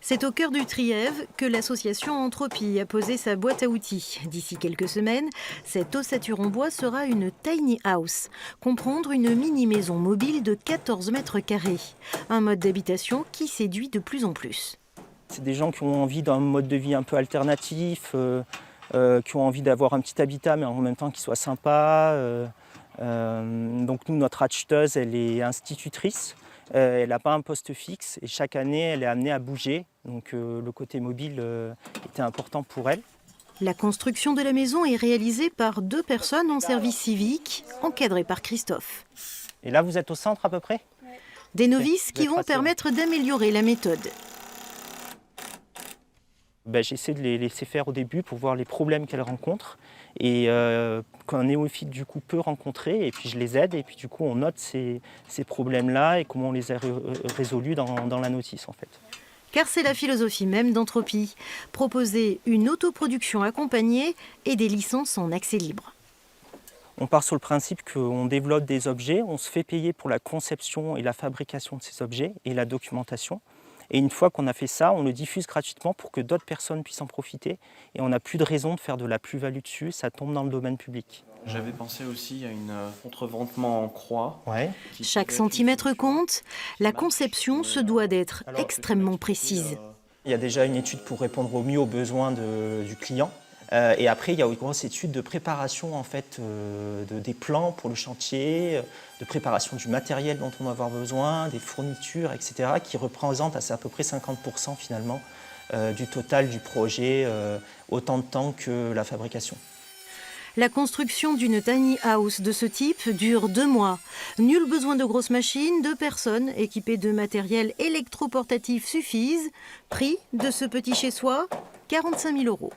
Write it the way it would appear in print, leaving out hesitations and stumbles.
C'est au cœur du Trièves que l'association Entropie a posé sa boîte à outils. D'ici quelques semaines, cette ossature en bois sera une tiny house, comprendre une mini-maison mobile de 14 mètres carrés. Un mode d'habitation qui séduit de plus en plus. C'est des gens qui ont envie d'un mode de vie un peu alternatif, qui ont envie d'avoir un petit habitat mais en même temps qui soit sympa. Donc nous, notre acheteuse, elle est institutrice. Elle n'a pas un poste fixe et chaque année, elle est amenée à bouger. Donc le côté mobile était important pour elle. La construction de la maison est réalisée par 2 personnes en service civique, encadrées par Christophe. Et là, vous êtes au centre à peu près ? Des novices qui vont permettre d'améliorer la méthode. J'essaie de les laisser faire au début pour voir les problèmes qu'elles rencontrent et qu'un néophyte du coup peut rencontrer, et puis je les aide et puis du coup on note ces problèmes-là et comment on les a résolus dans la notice en fait. Car c'est la philosophie même d'Entropie, proposer une autoproduction accompagnée et des licences en accès libre. On part sur le principe qu'on développe des objets, on se fait payer pour la conception et la fabrication de ces objets et la documentation. Et une fois qu'on a fait ça, on le diffuse gratuitement pour que d'autres personnes puissent en profiter. Et on n'a plus de raison de faire de la plus-value dessus, ça tombe dans le domaine public. J'avais pensé aussi à une contreventement en croix. Ouais. Chaque centimètre compte, la conception se doit d'être extrêmement précise. Il y a déjà une étude pour répondre au mieux aux besoins du client. Et après, il y a une grosse étude de préparation en fait, des plans pour le chantier, de préparation du matériel dont on va avoir besoin, des fournitures, etc., qui représentent à peu près 50% finalement du total du projet, autant de temps que la fabrication. La construction d'une tiny house de ce type dure 2 mois. Nul besoin de grosses machines, 2 personnes équipées de matériel électroportatif suffisent. Prix de ce petit chez-soi, 45 000 €.